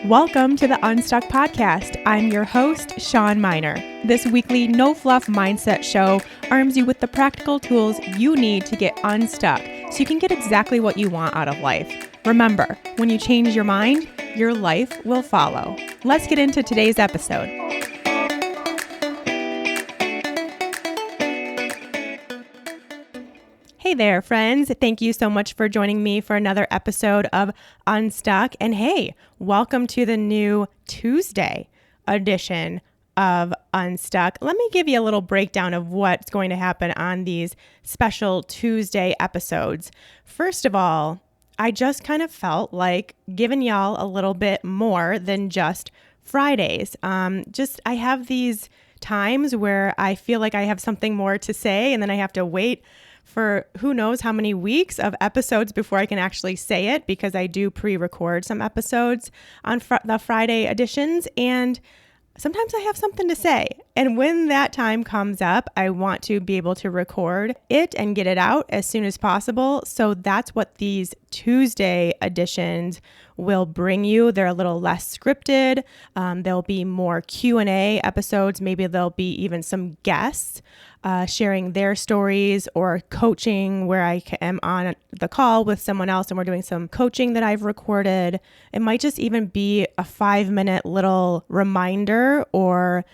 Welcome to the Unstuck Podcast. I'm your host, Sean Miner. This weekly no-fluff mindset show arms you with the practical tools you need to get unstuck so you can get exactly what you want out of life. Remember, when you change your mind, your life will follow. Let's get into today's episode. Hey there, friends. Thank you so much for joining me for another episode of Unstuck. And hey, welcome to the new Tuesday edition of Unstuck. Let me give you a little breakdown of what's going to happen on these special Tuesday episodes. First of all, I just kind of felt like giving y'all a little bit more than just Fridays. I have these times where I feel like I have something more to say, and then I have to wait for who knows how many weeks of episodes before I can actually say it, because I do pre-record some episodes on the Friday editions, and sometimes I have something to say. And when that time comes up, I want to be able to record it and get it out as soon as possible. So that's what these Tuesday editions will bring you. They're a little less scripted. There'll be more Q&A episodes. Maybe there'll be even some guests sharing their stories, or coaching where I am on the call with someone else and we're doing some coaching that I've recorded. It might just even be a 5-minute little reminder or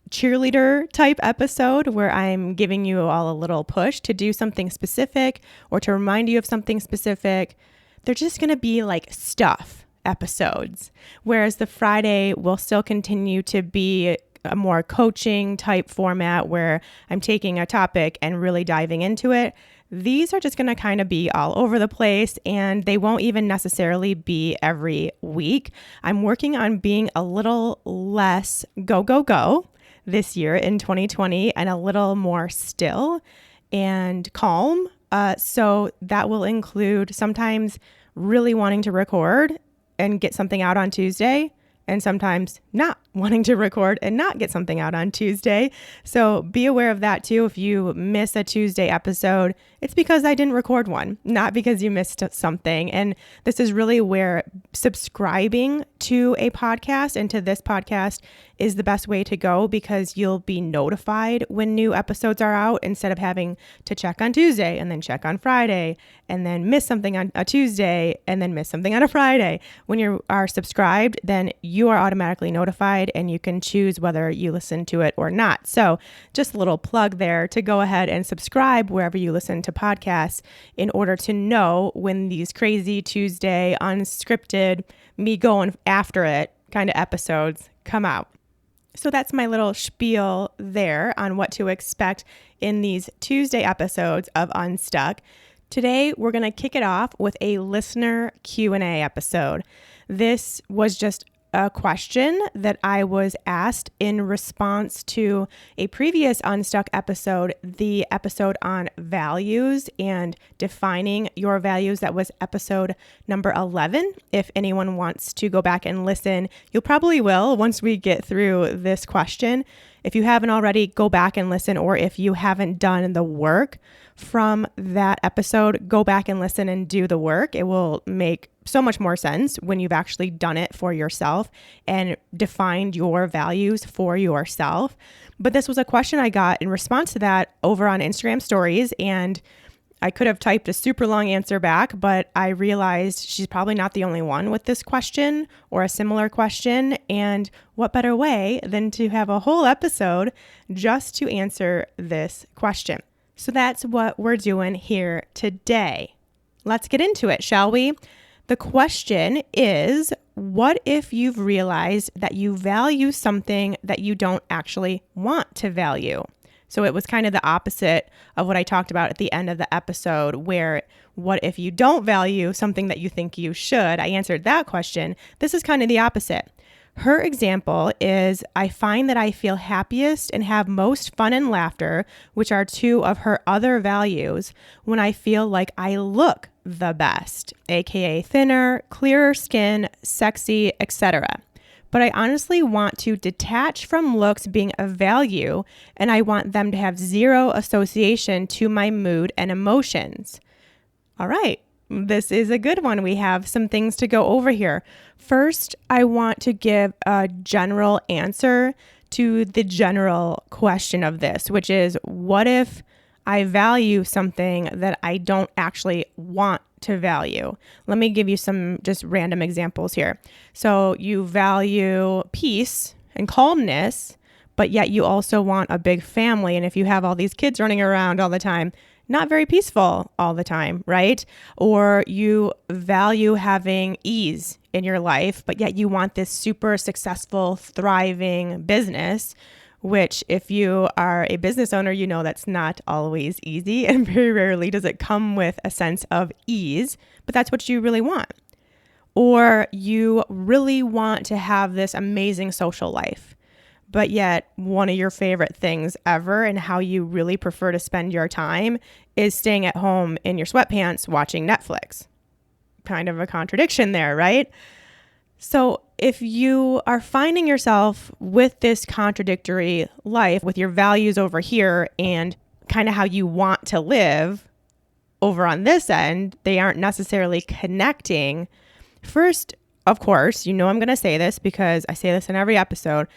cheerleader type episode where I'm giving you all a little push to do something specific or to remind you of something specific. They're just going to be like stuff episodes, whereas the Friday will still continue to be a more coaching type format where I'm taking a topic and really diving into it. These are just going to kind of be all over the place, and they won't even necessarily be every week. I'm working on being a little less go this year in 2020 and a little more still and calm. So that will include sometimes really wanting to record and get something out on Tuesday, and sometimes not wanting to record and not get something out on Tuesday. So be aware of that too. If you miss a Tuesday episode, it's because I didn't record one, not because you missed something. And this is really where subscribing to a podcast and to this podcast is the best way to go, because you'll be notified when new episodes are out instead of having to check on Tuesday and then check on Friday and then miss something on a Tuesday and then miss something on a Friday. When you are subscribed, then you are automatically notified and you can choose whether you listen to it or not. So just a little plug there to go ahead and subscribe wherever you listen to podcasts in order to know when these crazy Tuesday unscripted, me going after it kind of episodes come out. So that's my little spiel there on what to expect in these Tuesday episodes of Unstuck. Today, we're going to kick it off with a listener Q&A episode. This was just a question that I was asked in response to a previous Unstuck episode, the episode on values and defining your values. That was episode number 11. If anyone wants to go back and listen, you probably will once we get through this question. If you haven't already, go back and listen, or if you haven't done the work from that episode, go back and listen and do the work. It will make so much more sense when you've actually done it for yourself and defined your values for yourself. But this was a question I got in response to that over on Instagram stories, and I could have typed a super long answer back, but I realized she's probably not the only one with this question or a similar question. And what better way than to have a whole episode just to answer this question? So that's what we're doing here today. Let's get into it, shall we? The question is, what if you've realized that you value something that you don't actually want to value? So it was kind of the opposite of what I talked about at the end of the episode, where what if you don't value something that you think you should? I answered that question. This is kind of the opposite. Her example is, I find that I feel happiest and have most fun and laughter, which are two of her other values, when I feel like I look the best, aka thinner, clearer skin, sexy, etc. But I honestly want to detach from looks being a value, and I want them to have zero association to my mood and emotions. All right, this is a good one. We have some things to go over here. First, I want to give a general answer to the general question of this, which is, what if I value something that I don't actually want to value? Let me give you some just random examples here. So you value peace and calmness, but yet you also want a big family. And if you have all these kids running around all the time, not very peaceful all the time, right? Or you value having ease in your life, but yet you want this super successful, thriving business, which if you are a business owner, you know that's not always easy, and very rarely does it come with a sense of ease, but that's what you really want. Or you really want to have this amazing social life, but yet one of your favorite things ever and how you really prefer to spend your time is staying at home in your sweatpants watching Netflix. Kind of a contradiction there, right? So if you are finding yourself with this contradictory life, with your values over here and kind of how you want to live over on this end, they aren't necessarily connecting. First, of course, you know I'm going to say this because I say this in every episode.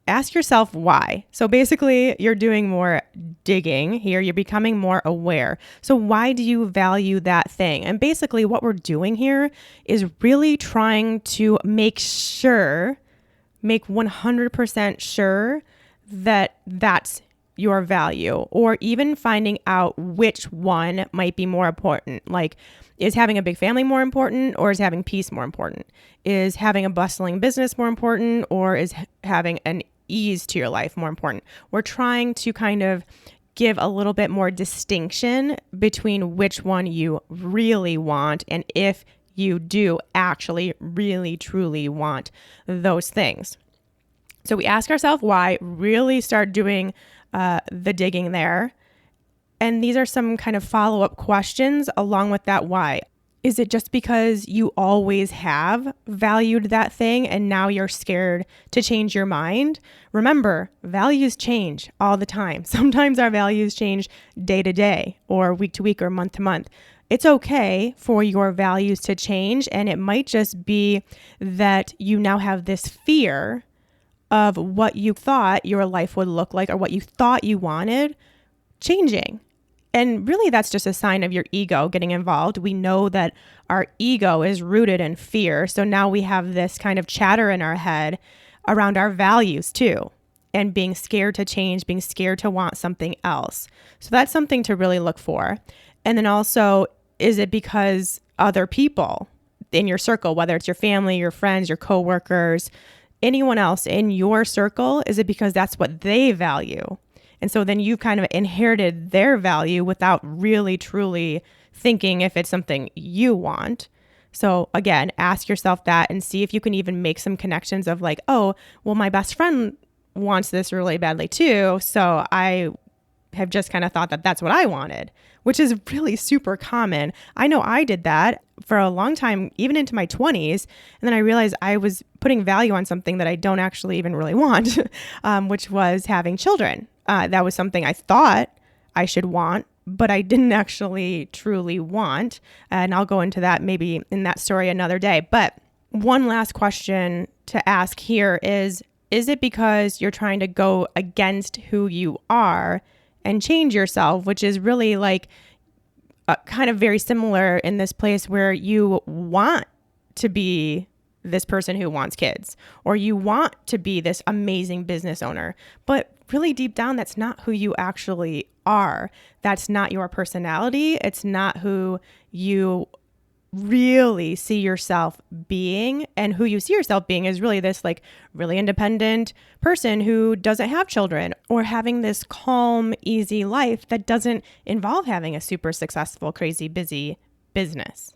Ask yourself why. So basically, you're doing more digging here. You're becoming more aware. So why do you value that thing? And basically, what we're doing here is really trying to make 100% sure that that's your value, or even finding out which one might be more important. Like, is having a big family more important, or is having peace more important? Is having a bustling business more important, or is having an ease to your life more important? We're trying to kind of give a little bit more distinction between which one you really want and if you do actually really truly want those things. So we ask ourselves why, really start doing the digging there. And these are some kind of follow-up questions along with that why. Is it just because you always have valued that thing and now you're scared to change your mind? Remember, values change all the time. Sometimes our values change day to day or week to week or month to month. It's okay for your values to change, and it might just be that you now have this fear of what you thought your life would look like or what you thought you wanted changing. And really, that's just a sign of your ego getting involved. We know that our ego is rooted in fear. So now we have this kind of chatter in our head around our values too, and being scared to change, being scared to want something else. So that's something to really look for. And then also, is it because other people in your circle, whether it's your family, your friends, your coworkers, anyone else in your circle, is it because that's what they value? And so then you've kind of inherited their value without really truly thinking if it's something you want. So again, ask yourself that and see if you can even make some connections of like, oh, well, my best friend wants this really badly too. So I have just kind of thought that that's what I wanted, which is really super common. I know I did that for a long time, even into my 20s. And then I realized I was putting value on something that I don't actually even really want, which was having children. That was something I thought I should want, but I didn't actually truly want. And I'll go into that maybe in that story another day. But one last question to ask here is it because you're trying to go against who you are and change yourself, which is really like kind of very similar in this place where you want to be this person who wants kids, or you want to be this amazing business owner, but really deep down, that's not who you actually are. That's not your personality. It's not who you really see yourself being. And who you see yourself being is really this like really independent person who doesn't have children, or having this calm, easy life that doesn't involve having a super successful, crazy, busy business.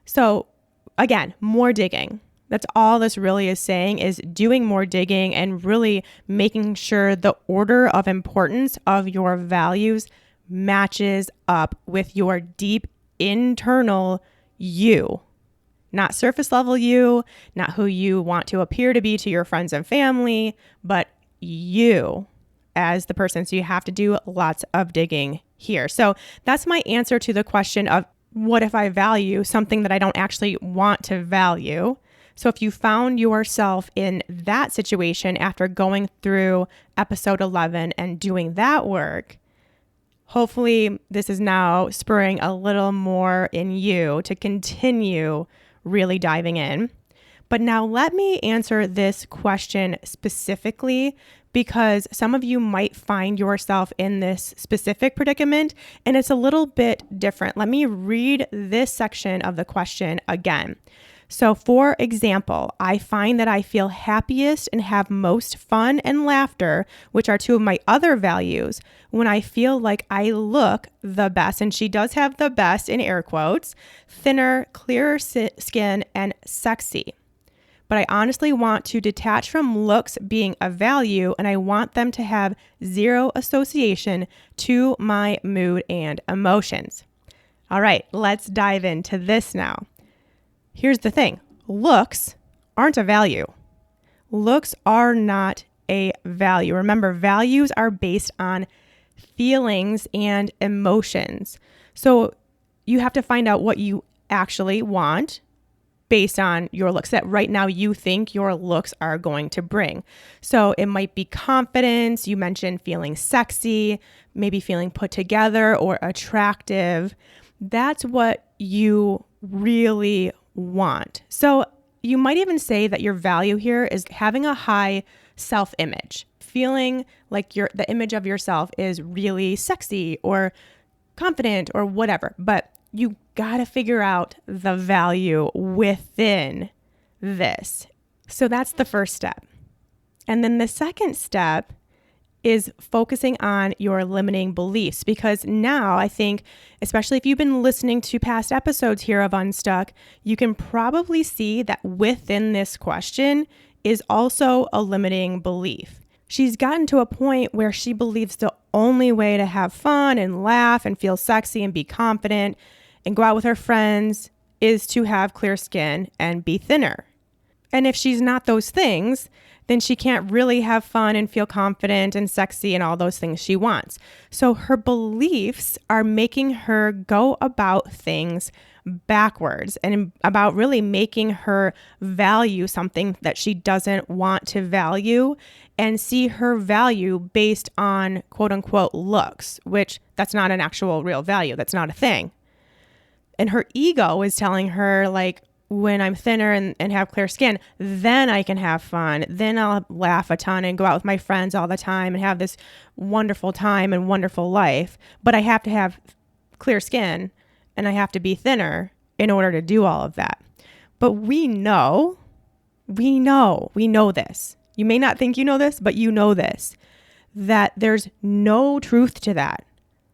So again, more digging. That's all this really is saying, is doing more digging and really making sure the order of importance of your values matches up with your deep internal you, not surface level you, not who you want to appear to be to your friends and family, but you as the person. So you have to do lots of digging here. So that's my answer to the question of what if I value something that I don't actually want to value? So if you found yourself in that situation after going through episode 11 and doing that work, hopefully this is now spurring a little more in you to continue really diving in. But now let me answer this question specifically, because some of you might find yourself in this specific predicament and it's a little bit different. Let me read this section of the question again. So for example, I find that I feel happiest and have most fun and laughter, which are two of my other values, when I feel like I look the best, and she does have the best in air quotes, thinner, clearer skin, and sexy. But I honestly want to detach from looks being a value, and I want them to have zero association to my mood and emotions. All right, let's dive into this now. Here's the thing. Looks aren't a value. Looks are not a value. Remember, values are based on feelings and emotions. So you have to find out what you actually want based on your looks that right now you think your looks are going to bring. So it might be confidence. You mentioned feeling sexy, maybe feeling put together or attractive. That's what you really want. So you might even say that your value here is having a high self-image, feeling like the image of yourself is really sexy or confident or whatever. But you got to figure out the value within this. So that's the first step. And then the second step is focusing on your limiting beliefs, because now I think, especially if you've been listening to past episodes here of Unstuck, you can probably see that within this question is also a limiting belief. She's gotten to a point where she believes the only way to have fun and laugh and feel sexy and be confident and go out with her friends is to have clear skin and be thinner. And if she's not those things, then she can't really have fun and feel confident and sexy and all those things she wants. So her beliefs are making her go about things backwards and about really making her value something that she doesn't want to value and see her value based on quote unquote looks, which that's not an actual real value. That's not a thing. And her ego is telling her, like, when I'm thinner and have clear skin, then I can have fun. Then I'll laugh a ton and go out with my friends all the time and have this wonderful time and wonderful life. But I have to have clear skin and I have to be thinner in order to do all of that. But we know this. You may not think you know this, but you know this, that there's no truth to that.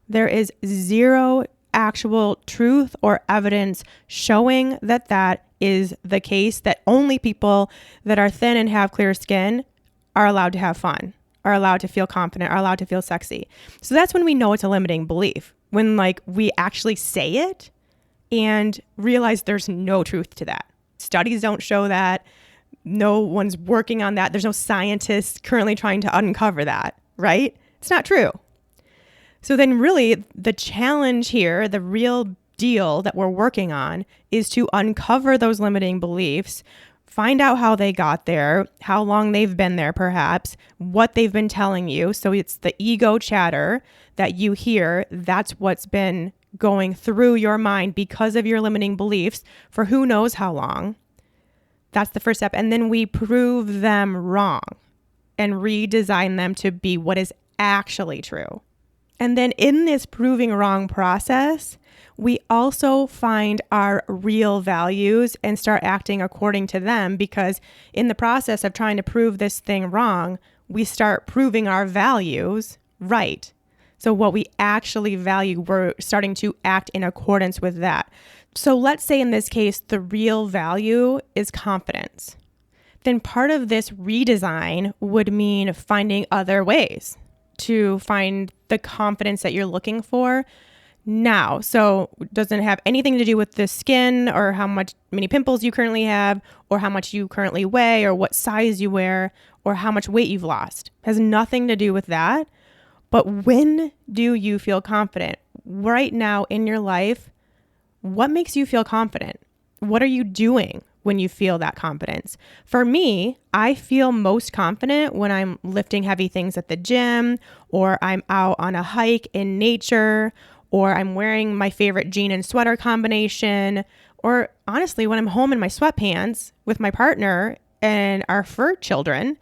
There is zero actual truth or evidence showing that that is the case, that only people that are thin and have clear skin are allowed to have fun, are allowed to feel confident, are allowed to feel sexy. So that's when we know it's a limiting belief, when like we actually say it and realize there's no truth to that. Studies don't show that. No one's working on that. There's no scientists currently trying to uncover that, right? It's not true. So then really the challenge here, the real deal that we're working on, is to uncover those limiting beliefs, find out how they got there, how long they've been there perhaps, what they've been telling you. So it's the ego chatter that you hear. That's what's been going through your mind because of your limiting beliefs for who knows how long. That's the first step. And then we prove them wrong and redesign them to be what is actually true. And then in this proving wrong process, we also find our real values and start acting according to them, because in the process of trying to prove this thing wrong, we start proving our values right. So what we actually value, we're starting to act in accordance with that. So let's say in this case, the real value is confidence. Then part of this redesign would mean finding other ways to find the confidence that you're looking for now. So it doesn't have anything to do with the skin or many pimples you currently have or how much you currently weigh or what size you wear or how much weight you've lost. It has nothing to do with that. But when do you feel confident? Right now in your life, what makes you feel confident? What are you doing when you feel that confidence? For me, I feel most confident when I'm lifting heavy things at the gym, or I'm out on a hike in nature, or I'm wearing my favorite jean and sweater combination, or honestly, when I'm home in my sweatpants with my partner and our fur children,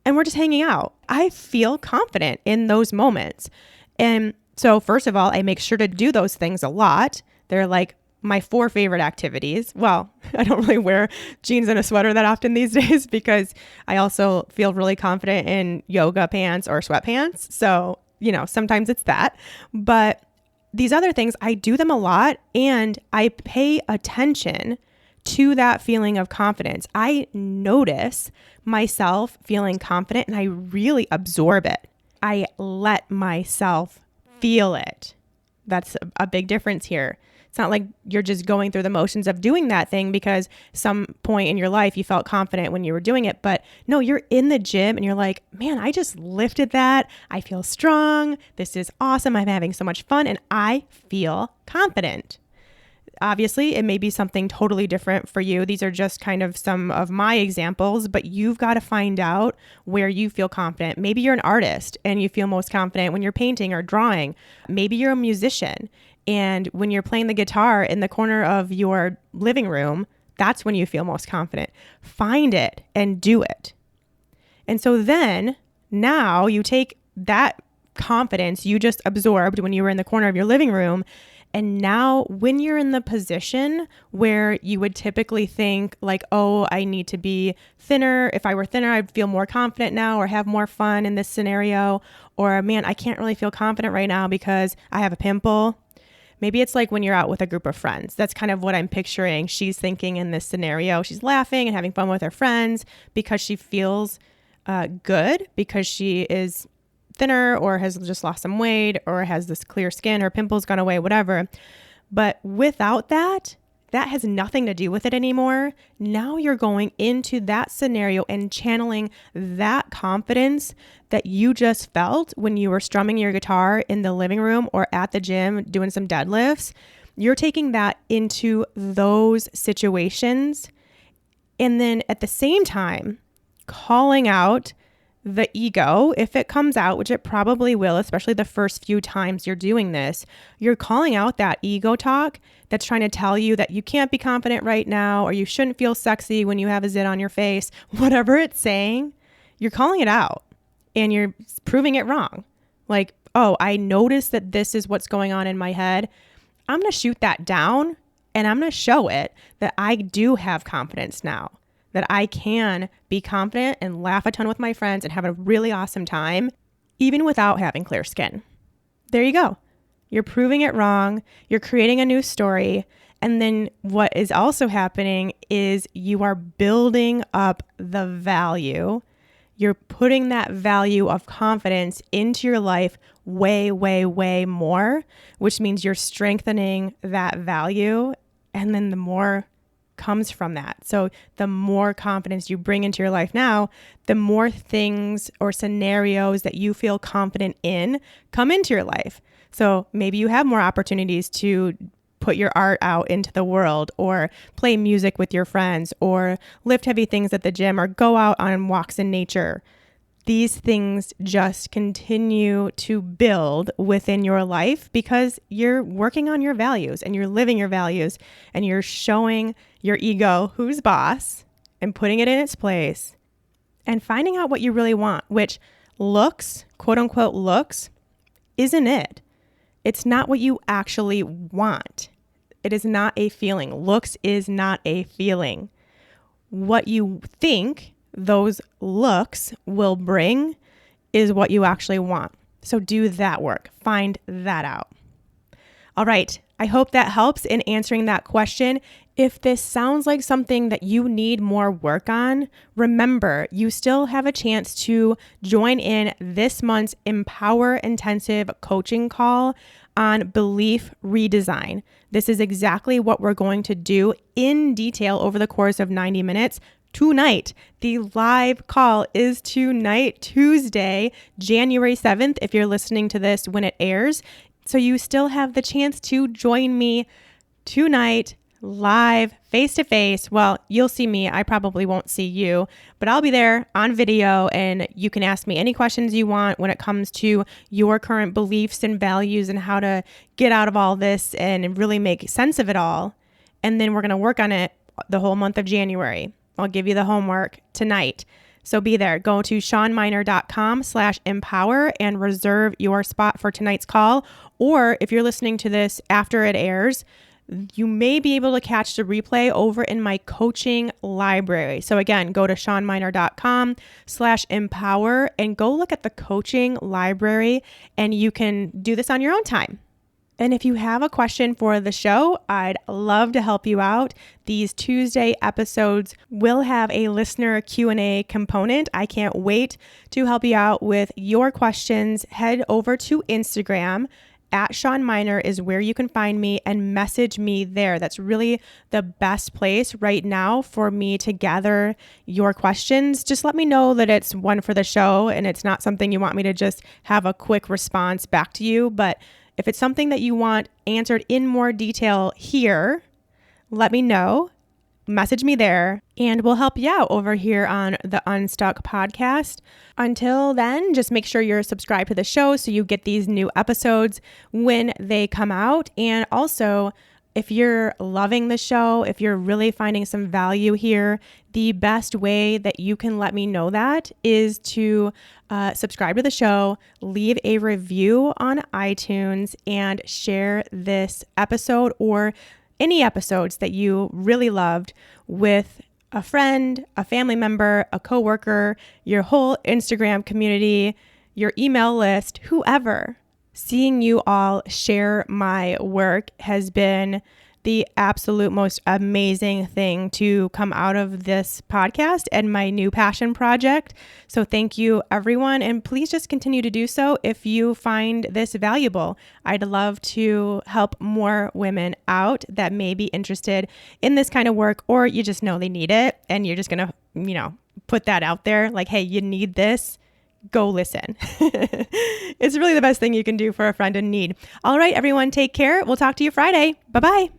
and we're just hanging out. I feel confident in those moments. And so first of all, I make sure to do those things a lot. They're like my 4 favorite activities. Well, I don't really wear jeans and a sweater that often these days because I also feel really confident in yoga pants or sweatpants. So, sometimes it's that. But these other things, I do them a lot and I pay attention to that feeling of confidence. I notice myself feeling confident and I really absorb it. I let myself feel it. That's a big difference here. It's not like you're just going through the motions of doing that thing because some point in your life you felt confident when you were doing it. But no, you're in the gym and you're like, man, I just lifted that. I feel strong. This is awesome. I'm having so much fun and I feel confident. Obviously, it may be something totally different for you. These are just kind of some of my examples, but you've got to find out where you feel confident. Maybe you're an artist and you feel most confident when you're painting or drawing. Maybe you're a musician and when you're playing the guitar in the corner of your living room, that's when you feel most confident. Find it and do it. And so then now you take that confidence you just absorbed when you were in the corner of your living room. And now when you're in the position where you would typically think like, oh, I need to be thinner. If I were thinner, I'd feel more confident now or have more fun in this scenario. Or man, I can't really feel confident right now because I have a pimple. Maybe it's like when you're out with a group of friends. That's kind of what I'm picturing. She's thinking in this scenario. She's laughing and having fun with her friends because she feels good because she is thinner or has just lost some weight or has this clear skin, her pimples gone away, whatever. But without that has nothing to do with it anymore. Now you're going into that scenario and channeling that confidence that you just felt when you were strumming your guitar in the living room or at the gym doing some deadlifts. You're taking that into those situations. And then at the same time, calling out the ego, if it comes out, which it probably will, especially the first few times you're doing this, you're calling out that ego talk that's trying to tell you that you can't be confident right now, or you shouldn't feel sexy when you have a zit on your face, whatever it's saying, you're calling it out and you're proving it wrong. Like, oh, I noticed that this is what's going on in my head. I'm going to shoot that down and I'm going to show it that I do have confidence now, that I can be confident and laugh a ton with my friends and have a really awesome time, even without having clear skin. There you go. You're proving it wrong. You're creating a new story. And then what is also happening is you are building up the value. You're putting that value of confidence into your life way, way, way more, which means you're strengthening that value. And then the more comes from that. So the more confidence you bring into your life now, the more things or scenarios that you feel confident in come into your life. So maybe you have more opportunities to put your art out into the world or play music with your friends or lift heavy things at the gym or go out on walks in nature. These things just continue to build within your life because you're working on your values and you're living your values and you're showing your ego who's boss and putting it in its place and finding out what you really want, which looks, quote unquote looks, isn't it. It's not what you actually want. It is not a feeling. Looks is not a feeling. What you think those looks will bring is what you actually want. So do that work. Find that out. All right. I hope that helps in answering that question. If this sounds like something that you need more work on, remember, you still have a chance to join in this month's Empower Intensive coaching call on belief redesign. This is exactly what we're going to do in detail over the course of 90 minutes. Tonight. The live call is tonight, Tuesday, January 7th, if you're listening to this when it airs. So you still have the chance to join me tonight, live, face to face. Well, you'll see me. I probably won't see you, but I'll be there on video and you can ask me any questions you want when it comes to your current beliefs and values and how to get out of all this and really make sense of it all. And then we're going to work on it the whole month of January. I'll give you the homework tonight. So be there. Go to shawnminer.com/empower and reserve your spot for tonight's call. Or if you're listening to this after it airs, you may be able to catch the replay over in my coaching library. So again, go to shawnminer.com/empower and go look at the coaching library and you can do this on your own time. And if you have a question for the show, I'd love to help you out. These Tuesday episodes will have a listener Q&A component. I can't wait to help you out with your questions. Head over to Instagram. @ShawnMiner is where you can find me and message me there. That's really the best place right now for me to gather your questions. Just let me know that it's one for the show and it's not something you want me to just have a quick response back to you. But if it's something that you want answered in more detail here, let me know. Message me there and we'll help you out over here on the Unstuck podcast. Until then, just make sure you're subscribed to the show so you get these new episodes when they come out. And also, if you're loving the show, if you're really finding some value here, the best way that you can let me know that is to subscribe to the show, leave a review on iTunes, and share this episode or any episodes that you really loved with a friend, a family member, a coworker, your whole Instagram community, your email list, whoever. Seeing you all share my work has been the absolute most amazing thing to come out of this podcast and my new passion project. So thank you, everyone. And please just continue to do so if you find this valuable. I'd love to help more women out that may be interested in this kind of work, or you just know they need it and you're just going to, put that out there like, hey, you need this. Go listen. It's really the best thing you can do for a friend in need. All right, everyone, take care. We'll talk to you Friday. Bye-bye.